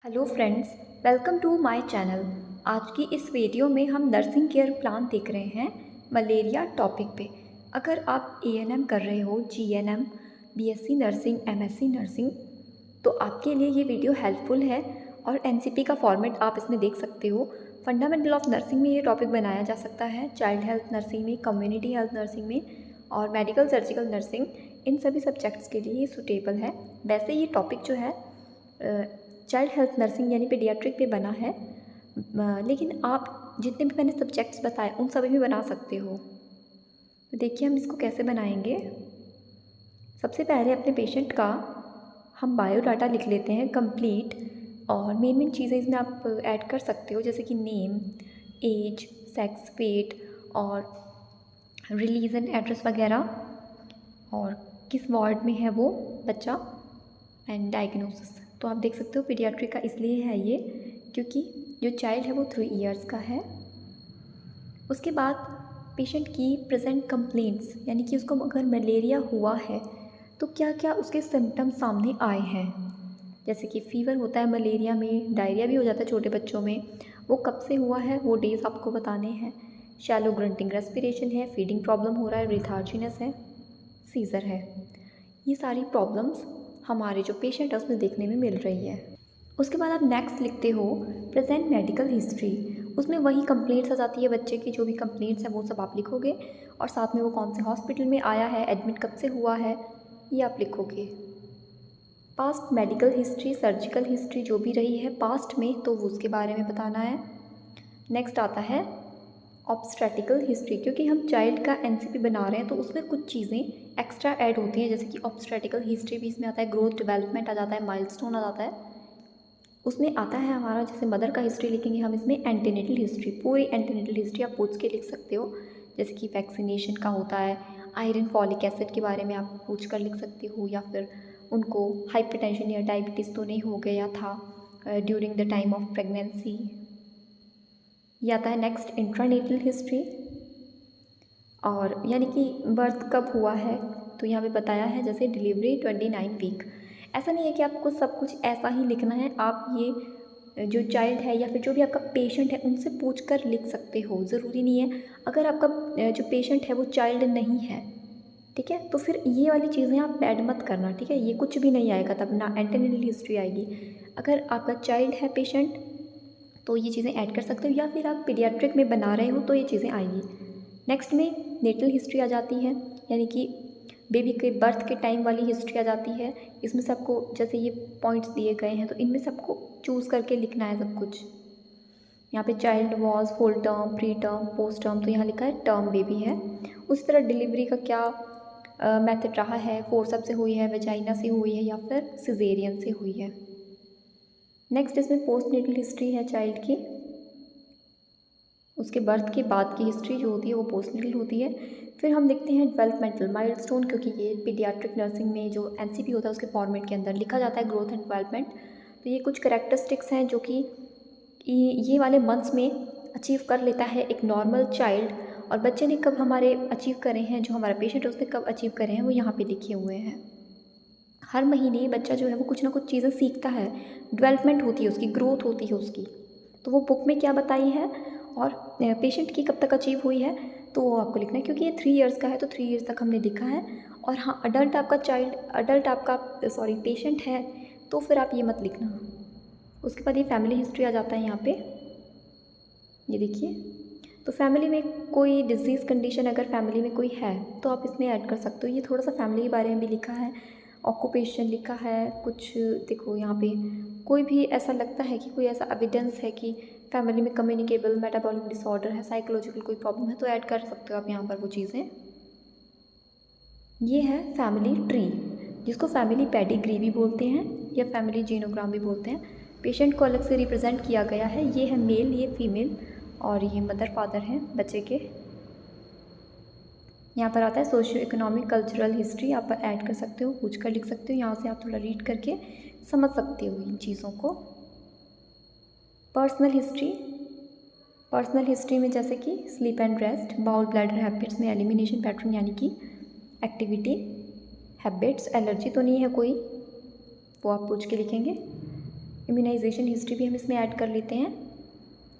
Hello friends, welcome to my channel. आज की इस वीडियो में हम नर्सिंग केयर प्लान देख रहे हैं मलेरिया टॉपिक पे। अगर आप एएनएम कर रहे हो, GNM, BSc nursing, MSc nursing, तो आपके लिए ये वीडियो हेल्पफुल है। और एनसीपी का फॉर्मेट आप इसमें देख सकते हो। फंडामेंटल ऑफ नर्सिंग में ये टॉपिक बनाया जा सकता है, चाइल्ड हेल्थ नर्सिंग में, कम्युनिटी हेल्थ नर्सिंग में और मेडिकल सर्जिकल नर्सिंग, इन सभी सब्जेक्ट्स के लिए ये सूटेबल है। वैसे ये टॉपिक जो है चाइल्ड हेल्थ नर्सिंग यानी पीडियाट्रिक पे बना है, लेकिन आप जितने भी मैंने सब्जेक्ट्स बताए उन सभी में बना सकते हो। तो देखिए हम इसको कैसे बनाएंगे। सबसे पहले अपने पेशेंट का हम बायोडाटा लिख लेते हैं कंप्लीट, और मेन मेन चीज़ें इसमें आप ऐड कर सकते हो, जैसे कि नेम, एज, सेक्स, वेट और रिलीजन, एड्रेस वगैरह, और किस वार्ड में है वो बच्चा, एंड डायग्नोसिस। तो आप देख सकते हो पीडियाट्रिक का इसलिए है ये क्योंकि जो चाइल्ड है वो 3 इयर्स का है। उसके बाद पेशेंट की प्रेजेंट कंप्लेंट्स, यानी कि उसको अगर मलेरिया हुआ है तो क्या क्या उसके सिम्टम्स सामने आए हैं। जैसे कि फ़ीवर होता है मलेरिया में, डायरिया भी हो जाता है छोटे बच्चों में, वो कब से हुआ है वो डेज़ आपको बताने हैं। शैलो ग्रंटिंग रेस्पिरेशन है, फीडिंग प्रॉब्लम हो रहा है, रिथार्जिनस है, सीज़र है। ये सारी प्रॉब्लम्स हमारे जो पेशेंट है उसमें देखने में मिल रही है। उसके बाद आप नेक्स्ट लिखते हो प्रेजेंट मेडिकल हिस्ट्री। उसमें वही कंप्लेंट्स आ जाती है बच्चे की, जो भी कंप्लेंट्स हैं वो सब आप लिखोगे, और साथ में वो कौन से हॉस्पिटल में आया है, एडमिट कब से हुआ है, ये आप लिखोगे। Past medical history, surgical history जो भी रही है पास्ट में, तो वो उसके बारे में बताना है। नेक्स्ट आता है ऑब्स्ट्रेटिकल हिस्ट्री, क्योंकि हम चाइल्ड का एनसीपी बना रहे हैं तो उसमें कुछ चीज़ें एक्स्ट्रा ऐड होती हैं, जैसे कि ऑब्स्ट्रेटिकल हिस्ट्री भी इसमें आता है, ग्रोथ डेवलपमेंट आ जाता है, माइलस्टोन आ जाता है। उसमें आता है हमारा, जैसे मदर का हिस्ट्री लिखेंगे हम इसमें, एंटीनेटल हिस्ट्री, पूरी एंटीनेटल हिस्ट्री आप पूछ के लिख सकते हो, जैसे कि वैक्सीनेशन का होता है, आयरन, फॉलिक एसिड के बारे में आप पूछ कर लिख सकते हो, या फिर उनको हाइपरटेंशन या डायबिटीज़ तो नहीं हो गया था during the time of pregnancy. ये आता है नेक्स्ट इंट्रानेटल हिस्ट्री, और यानी कि बर्थ कब हुआ है, तो यहाँ पे बताया है जैसे डिलीवरी 29 वीक। ऐसा नहीं है कि आपको सब कुछ ऐसा ही लिखना है, आप ये जो चाइल्ड है या फिर जो भी आपका पेशेंट है उनसे पूछ कर लिख सकते हो, ज़रूरी नहीं है। अगर आपका जो पेशेंट है वो चाइल्ड नहीं है, ठीक है, तो फिर ये वाली चीज़ें आप ऐड मत करना, ठीक है, ये कुछ भी नहीं आएगा तब ना एंटीनेटल हिस्ट्री आएगी। अगर आपका चाइल्ड है पेशेंट तो ये चीज़ें ऐड कर सकते हो, या फिर आप पीडियाट्रिक में बना रहे हो तो ये चीज़ें आएगी। नेक्स्ट में नेटल हिस्ट्री आ जाती है, यानी कि बेबी के बर्थ के टाइम वाली हिस्ट्री आ जाती है। इसमें सबको जैसे ये पॉइंट्स दिए गए हैं तो इनमें सबको चूज़ करके लिखना है सब कुछ। यहाँ पे child was full term, pre term, post term, तो यहाँ लिखा है टर्म बेबी है। उसी तरह डिलीवरी का क्या मेथड रहा है, फोर्सअप से हुई है, वेजाइना से हुई है, या फिर सिजेरियन से हुई है। नेक्स्ट इसमें पोस्ट नेटल हिस्ट्री है चाइल्ड की, उसके बर्थ के बाद की हिस्ट्री जो होती है वो पोस्टनेटल होती है। फिर हम लिखते हैं डेवलपमेंटल माइलस्टोन, क्योंकि ये पीडियाट्रिक नर्सिंग में जो एनसीपी होता है उसके फॉर्मेट के अंदर लिखा जाता है, ग्रोथ एंड डेवलपमेंट। तो ये कुछ करेक्टरिस्टिक्स हैं जो कि ये वाले मंथ्स में अचीव कर लेता है एक नॉर्मल चाइल्ड, और बच्चे ने कब हमारे अचीव करे हैं, जो हमारा पेशेंट है उसने कब अचीव करे हैं, वो यहाँ पे लिखे हुए हैं। हर महीने बच्चा जो है वो कुछ ना कुछ चीज़ें सीखता है, डेवलपमेंट होती है उसकी, ग्रोथ होती है उसकी, तो वो बुक में क्या बताई है और पेशेंट की कब तक अचीव हुई है, तो वो आपको लिखना है। क्योंकि ये 3 इयर्स का है तो 3 इयर्स तक हमने लिखा है। और हाँ, अडल्ट आपका सॉरी पेशेंट है तो फिर आप ये मत लिखना। उसके बाद ये फैमिली हिस्ट्री आ जाता है यहाँ पे, ये देखिए। तो फैमिली में कोई डिजीज़ कंडीशन अगर फैमिली में कोई है तो आप इसमें ऐड कर सकते हो। ये थोड़ा सा फैमिली के बारे में भी लिखा है, ऑक्यूपेशन लिखा है कुछ। देखो यहाँ पे कोई भी ऐसा लगता है कि कोई ऐसा एविडेंस है कि फैमिली में कम्युनिकेबल मेटाबॉलिक डिसऑर्डर है, साइकोलॉजिकल कोई प्रॉब्लम है, तो ऐड कर सकते हो आप यहाँ पर वो चीज़ें। ये है फैमिली ट्री, जिसको फैमिली पेडिग्री भी बोलते हैं या फैमिली जीनोग्राम भी बोलते हैं। पेशेंट को अलग से रिप्रेजेंट किया गया है, ये है मेल, ये फीमेल, और ये मदर फादर हैं बच्चे के। यहाँ पर आता है सोशियो इकोनॉमिक कल्चरल हिस्ट्री, आप ऐड कर सकते हो, पूछ कर लिख सकते हो, यहाँ से आप थोड़ा रीड करके समझ सकते हो इन चीज़ों को। पर्सनल हिस्ट्री में जैसे कि sleep and rest, bowel bladder habits में एलिमिनेशन पैटर्न यानी कि एक्टिविटी हैबिट्स, एलर्जी तो नहीं है कोई, वो आप पूछ के लिखेंगे। इम्यूनाइजेशन हिस्ट्री भी हम इसमें ऐड कर लेते हैं,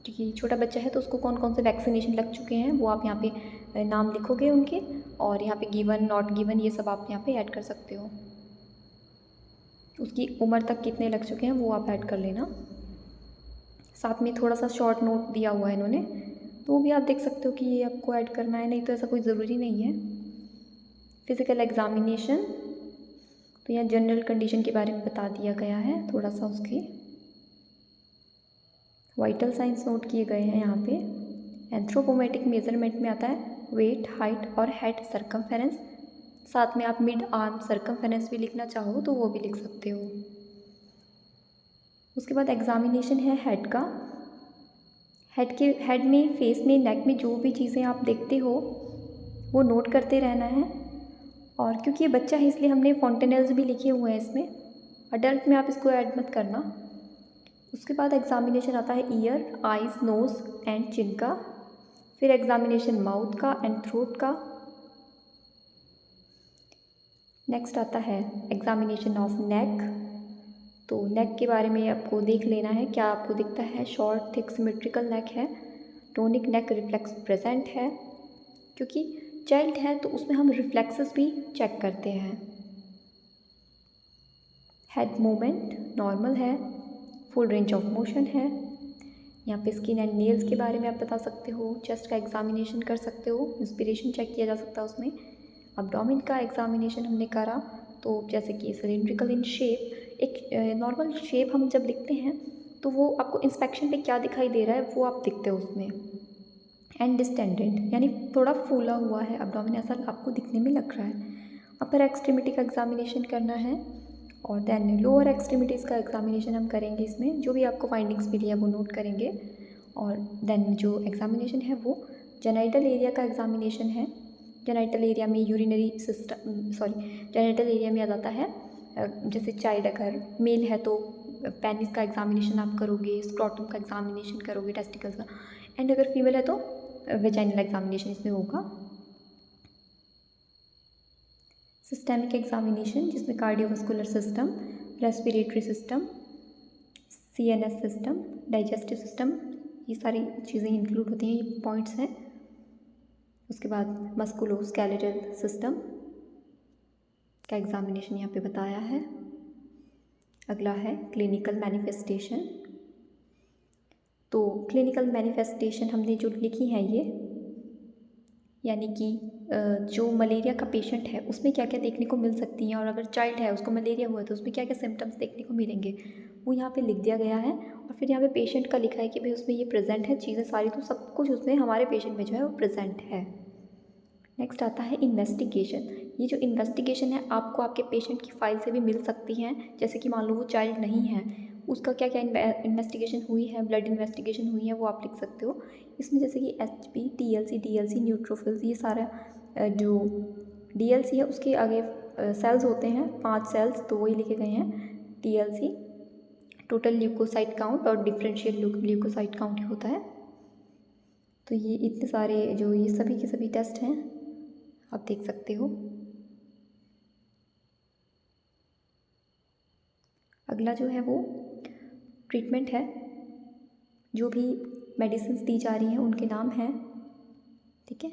क्योंकि छोटा बच्चा है तो उसको कौन कौन से वैक्सीनेशन लग चुके हैं वो आप यहाँ पे नाम लिखोगे उनके, और यहाँ पे गिवन नॉट गिवन ये सब आप यहाँ पे ऐड कर सकते हो। उसकी उम्र तक कितने लग चुके हैं वो आप ऐड कर लेना। साथ में थोड़ा सा शॉर्ट नोट दिया हुआ है इन्होंने, तो वो भी आप देख सकते हो कि ये आपको ऐड करना है, नहीं तो ऐसा कोई ज़रूरी नहीं है। फिज़िकल एग्ज़ामिनेशन, तो यहाँ जनरल कंडीशन के बारे में बता दिया गया है थोड़ा सा उसकी। वाइटल साइंस नोट किए गए हैं यहाँ पे। एंथ्रोपोमेट्रिक मेजरमेंट में आता है वेट, हाइट और हेड सर्कमफेरेंस। साथ में आप मिड आर्म सर्कमफेरेंस भी लिखना चाहो तो वो भी लिख सकते हो। उसके बाद एग्ज़ामिनेशन है हेड का। हेड में, फेस में, नेक में जो भी चीज़ें आप देखते हो वो नोट करते रहना है। और क्योंकि ये बच्चा है इसलिए हमने फॉन्टेनेल्स भी लिखे हुए हैं इसमें, अडल्ट में आप इसको ऐड मत करना। उसके बाद एग्ज़ामिनेशन आता है ear, eyes, nose and chin का। फिर एग्ज़ामिनेशन माउथ का एंड थ्रोट का। नेक्स्ट आता है एग्ज़ामिनेशन ऑफ नेक। तो नेक के बारे में आपको देख लेना है क्या आपको दिखता है, शॉर्ट, थिक, सिमेट्रिकल नेक है, टोनिक नेक रिफ्लेक्स प्रेजेंट है, क्योंकि चाइल्ड है तो उसमें हम रिफ्लेक्सेस भी चेक करते हैं। हेड मूवमेंट नॉर्मल है, फुल रेंज ऑफ मोशन है। यहाँ पे स्किन एंड नेल्स के बारे में आप बता सकते हो, चेस्ट का एग्ज़ामिनेशन कर सकते हो, इंस्पिरेशन चेक किया जा सकता है उसमें। एब्डोमेन का एग्ज़ामिनेशन हमने करा, तो जैसे कि सिलिंड्रिकल इन शेप, एक नॉर्मल शेप हम जब लिखते हैं तो वो आपको इंस्पेक्शन पे क्या दिखाई दे रहा है वो आप दिखते हो उसमें। एंड डिस्टेंडेंट यानी थोड़ा फूला हुआ है एब्डोमेन, ऐसा आपको दिखने में लग रहा है। अपर एक्सट्रीमिटी का एग्ज़ामिनेशन करना है, और देन लोअर एक्सट्रीमिटीज़ का एग्ज़ामिनेशन हम करेंगे इसमें, जो भी आपको फाइंडिंग्स मिली है वो नोट करेंगे। और देन जो एग्ज़ामिनेशन है वो जेनाइटल एरिया का एग्ज़ामिनेशन है। जेनाइटल एरिया में यूरिनरी सिस्टम, जेनाइटल एरिया में आ जाता है, जैसे चाइल्ड अगर मेल है तो पेनिस का एग्ज़ामिनेशन आप करोगे, स्क्रोटम का एग्ज़ामिनेशन करोगे, टेस्टिकल्स का, एंड अगर फीमेल है तो वेजाइनल एग्ज़ामिनेशन इसमें होगा। सिस्टेमिक एग्ज़ामिनेशन जिसमें cardiovascular system, respiratory system, CNS system, digestive system, ये सारी चीज़ें इंक्लूड होती हैं, ये पॉइंट्स हैं। उसके बाद मस्कुलोस्केलेटल सिस्टम का एग्ज़ामिनेशन यहाँ पे बताया है। अगला है क्लिनिकल मैनिफेस्टेशन। तो क्लिनिकल मैनिफेस्टेशन हमने जो लिखी है ये, यानी कि जो मलेरिया का पेशेंट है उसमें क्या क्या देखने को मिल सकती हैं, और अगर चाइल्ड है उसको मलेरिया हुआ है तो उसमें क्या क्या सिम्टम्स देखने को मिलेंगे वो यहाँ पे लिख दिया गया है। और फिर यहाँ पे पेशेंट का लिखा है कि भाई उसमें ये प्रेजेंट है चीज़ें सारी, तो सब कुछ उसमें हमारे पेशेंट में जो है वो प्रेजेंट है। नेक्स्ट आता है इन्वेस्टिगेशन। ये जो इन्वेस्टिगेशन है आपको आपके पेशेंट की फ़ाइल से भी मिल सकती हैं, जैसे कि मान लो वो चाइल्ड नहीं है, उसका क्या क्या इन्वेस्टिगेशन हुई है, ब्लड इन्वेस्टिगेशन हुई है वो आप लिख सकते हो इसमें, जैसे कि HP, TLC, DLC, न्यूट्रोफिल्स, ये सारा जो DLC है उसके आगे सेल्स होते हैं 5 सेल्स, तो वही लिखे गए हैं। TLC टोटल ल्यूकोसाइट काउंट और डिफरेंशियल ल्यूकोसाइट काउंट होता है। तो ये इतने सारे जो ये सभी के सभी टेस्ट हैं आप देख सकते हो। अगला जो है वो ट्रीटमेंट है, जो भी मेडिसिन्स दी जा रही हैं उनके नाम हैं, ठीक है।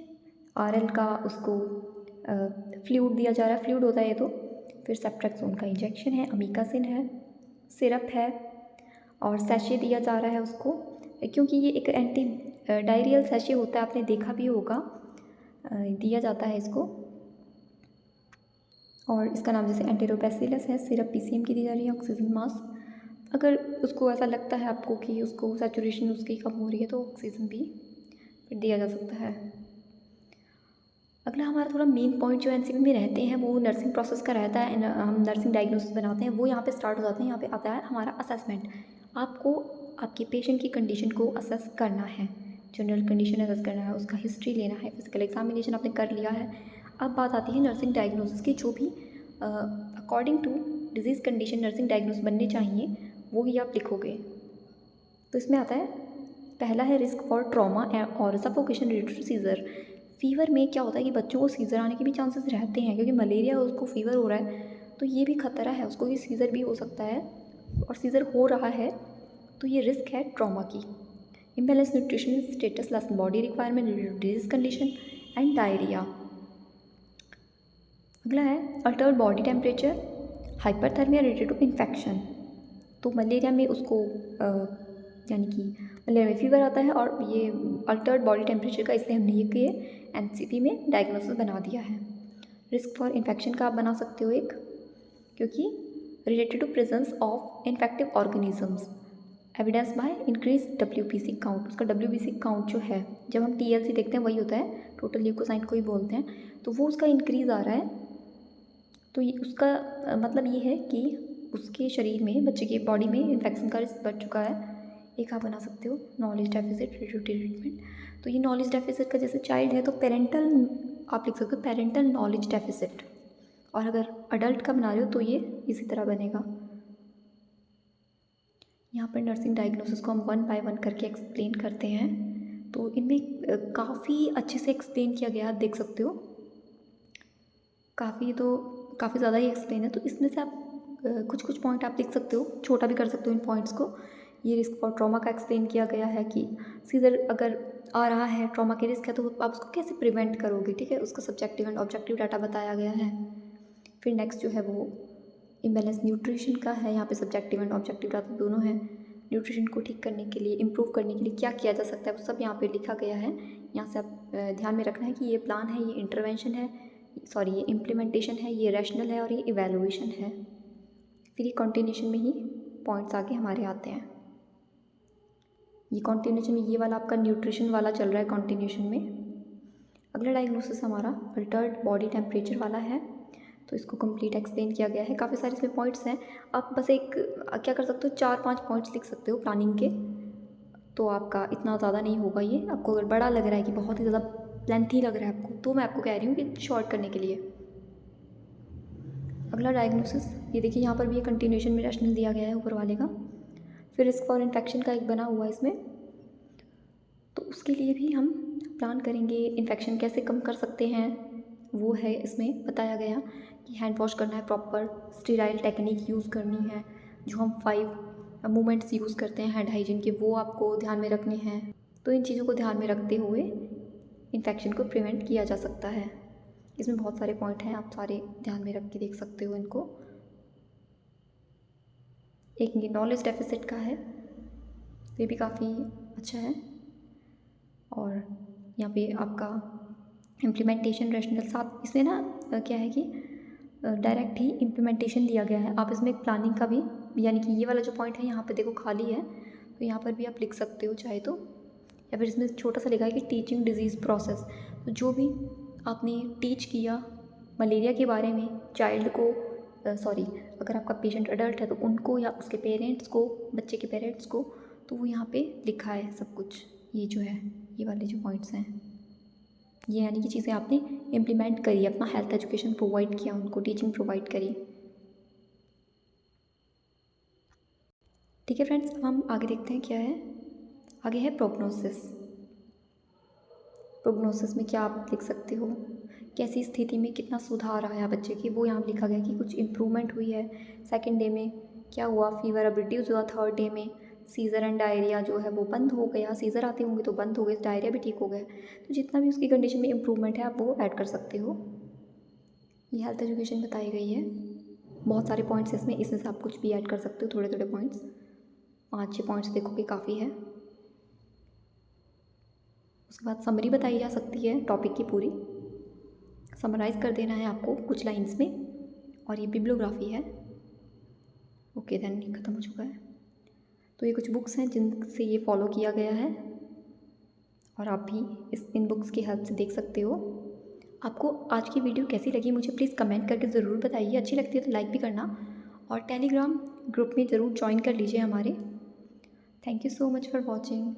RL का उसको फ्लूइड दिया जा रहा है, फ्लूइड होता है ये तो। फिर सेप्ट्रेक्सोन का इंजेक्शन है, अमीकासिन है, सिरप है, और सैशे दिया जा रहा है उसको, क्योंकि ये एक एंटी डायरियल सैशे होता है, आपने देखा भी होगा, दिया जाता है इसको। और इसका नाम जैसे एंटेरोबैसिलस है, सिरप PCM की दी जा रही है, ऑक्सीजन मास्क, अगर उसको ऐसा लगता है आपको कि उसको सैचुरेशन उसकी कम हो रही है तो ऑक्सीजन भी फिर दिया जा सकता है। अगला हमारा थोड़ा मेन पॉइंट जो NCP में रहते हैं वो नर्सिंग प्रोसेस का रहता है, हम नर्सिंग डायग्नोसिस बनाते हैं वो यहाँ पे स्टार्ट हो जाते हैं। यहाँ पे आता है हमारा असेसमेंट, आपको आपके पेशेंट की कंडीशन को असेस करना है, जनरल कंडीशन असेस करना है, उसका हिस्ट्री लेना है, फिजिकल एग्जामिनेशन आपने कर लिया है। अब बात आती है नर्सिंग डायग्नोसिस की, जो भी according to disease condition nursing diagnose बनने चाहिए वो ही आप लिखोगे। तो इसमें आता है पहला है रिस्क फॉर ट्रॉमा और suffocation related to seizure. Fever में क्या होता है कि बच्चों को सीज़र आने के भी चांसेस रहते हैं, क्योंकि मलेरिया उसको फीवर हो रहा है तो ये भी खतरा है उसको कि सीज़र भी हो सकता है। और सीज़र हो रहा है तो ये रिस्क है ट्रॉमा की। Imbalance nutritional status, less body requirement, disease condition and diarrhoea. अगला है altered body temperature, hyperthermia related to infection. तो मलेरिया में उसको यानी कि मलेरिया में फीवर आता है और ये अल्टर्ड बॉडी टेम्परेचर का, इसलिए हमने ये किए एनसीपी में डायग्नोसिस बना दिया है। रिस्क फॉर इन्फेक्शन का आप बना सकते हो एक, क्योंकि related to presence of infective organisms, evidence by increase WBC count. उसका WBC काउंट जो है, जब हम TLC देखते हैं वही होता है, टोटल ल्यूकोसाइन को ही बोलते हैं, तो वो उसका इंक्रीज़ आ रहा है। तो ये उसका मतलब ये है कि उसके शरीर में, बच्चे की बॉडी में इन्फेक्शन का रिस्क बढ़ चुका है। एक आप बना सकते हो नॉलेज डेफिसिट ट्रीटमेंट। तो ये नॉलेज डेफिसिट का जैसे चाइल्ड है तो पेरेंटल आप लिख सकते हो, पेरेंटल नॉलेज डेफिसिट। और अगर अडल्ट का बना रहे हो तो ये इसी तरह बनेगा। यहाँ पर नर्सिंग डायग्नोसिस को हम 1 बाय 1 करके एक्सप्लेन करते हैं। तो इनमें काफ़ी अच्छे से एक्सप्लेन किया गया, आप देख सकते हो। काफ़ी ज़्यादा ही एक्सप्लेन है, तो इसमें से आप कुछ कुछ पॉइंट आप लिख सकते हो, छोटा भी कर सकते हो इन पॉइंट्स को। ये रिस्क फॉर ट्रॉमा का एक्सप्लेन किया गया है कि सीजर अगर आ रहा है, ट्रॉमा के रिस्क है, तो आप उसको कैसे प्रिवेंट करोगे, ठीक है। उसका सब्जेक्टिव एंड ऑब्जेक्टिव डाटा बताया गया है। फिर नेक्स्ट जो है वो इम्बैलेंस न्यूट्रिशन का है। यहाँ पे सब्जेक्टिव एंड ऑब्जेक्टिव डाटा दोनों हैं। न्यूट्रिशन को ठीक करने के लिए, इम्प्रूव करने के लिए क्या किया जा सकता है, वो सब यहाँ पे लिखा गया है। यहाँ से आप ध्यान में रखना है कि ये प्लान है, ये इंटरवेंशन है, सॉरी ये इम्प्लीमेंटेशन है, ये रैशनल है और ये इवैल्यूएशन है। फिर ये कॉन्टिन्यूशन में ही पॉइंट्स आगे हमारे आते हैं। ये कॉन्टिन्यूशन में ये वाला आपका न्यूट्रिशन वाला चल रहा है कॉन्टिन्यूशन में। अगला डायग्नोसिस हमारा अल्टर्ड बॉडी टेम्परेचर वाला है, तो इसको कंप्लीट एक्सप्लेन किया गया है। काफ़ी सारे इसमें पॉइंट्स हैं। आप बस एक क्या कर सकते हो, 4-5 पॉइंट्स लिख सकते हो प्लानिंग के, तो आपका इतना ज़्यादा नहीं होगा ये। आपको अगर बड़ा लग रहा है कि बहुत ही ज़्यादा लेंथी लग रहा है आपको, तो मैं आपको कह रही हूँ कि शॉर्ट करने के लिए। अगला डायग्नोसिस, ये देखिए यहाँ पर भी ये कंटिन्यूशन में रैशनल दिया गया है ऊपर वाले का। फिर रिस्क फॉर इन्फेक्शन का एक बना हुआ है इसमें, तो उसके लिए भी हम प्लान करेंगे इन्फेक्शन कैसे कम कर सकते हैं, वो है इसमें बताया गया कि हैंड वॉश करना है, प्रॉपर स्टेराइल टेक्निक यूज़ करनी है, जो हम 5 मूवमेंट्स यूज़ करते हैं हैंड हाइजीन के, वो आपको ध्यान में रखने हैं। तो इन चीज़ों को ध्यान में रखते हुए इन्फेक्शन को प्रिवेंट किया जा सकता है। इसमें बहुत सारे पॉइंट हैं, आप सारे ध्यान में रख के देख सकते हो इनको। एक ये नॉलेज डेफिसिट का है, ये भी काफ़ी अच्छा है। और यहाँ पे आपका इम्प्लीमेंटेशन रैशनल, साथ इसमें ना क्या है कि डायरेक्ट ही इम्प्लीमेंटेशन दिया गया है। आप इसमें एक प्लानिंग का भी, यानी कि ये वाला जो पॉइंट है यहाँ पे देखो खाली है, तो यहाँ पर भी आप लिख सकते हो चाहे तो। या फिर इसमें छोटा सा लिखा है कि टीचिंग डिजीज़ प्रोसेस, तो जो भी आपने टीच किया मलेरिया के बारे में चाइल्ड को, अगर आपका पेशेंट अडल्ट है तो उनको या उसके पेरेंट्स को, बच्चे के पेरेंट्स को, तो वो यहाँ पे लिखा है सब कुछ। ये जो है, ये वाले जो पॉइंट्स हैं, ये यानी कि चीज़ें आपने इम्प्लीमेंट करी, अपना हेल्थ एजुकेशन प्रोवाइड किया, उनको टीचिंग प्रोवाइड करी। ठीक है फ्रेंड्स, अब हम आगे देखते हैं क्या है। आगे है प्रोग्नोसिस। प्रोग्नोसिस में क्या आप लिख सकते हो, कैसी स्थिति में कितना सुधार आया बच्चे की, वो यहाँ लिखा गया कि कुछ इम्प्रूवमेंट हुई है। सेकंड डे में क्या हुआ, फीवर अब रिड्यूस हुआ। थर्ड डे में सीज़र एंड डायरिया जो है वो बंद हो गया, सीज़र आते होंगे तो बंद हो गए, डायरिया भी ठीक हो गया। तो जितना भी उसकी कंडीशन में इम्प्रूवमेंट है आप वो ऐड कर सकते हो। ये हेल्थ एजुकेशन बताई गई है, बहुत सारे पॉइंट्स इसमें से आप कुछ भी ऐड कर सकते हो, थोड़े थोड़े पॉइंट्स, 5-6 पॉइंट्स देखोगे काफ़ी है। उसके बाद समरी बताई जा सकती है टॉपिक की पूरी, समराइज़ कर देना है आपको कुछ लाइंस में, और ये बिब्लियोग्राफी है। ओके देन, ख़त्म हो चुका है। तो ये कुछ बुक्स हैं जिनसे ये फॉलो किया गया है, और आप भी इन बुक्स की हेल्प से देख सकते हो। आपको आज की वीडियो कैसी लगी मुझे प्लीज़ कमेंट करके ज़रूर बताइए। अच्छी लगती है तो लाइक भी करना, और टेलीग्राम ग्रुप में ज़रूर ज्वाइन कर लीजिए हमारे। Thank you so much for watching.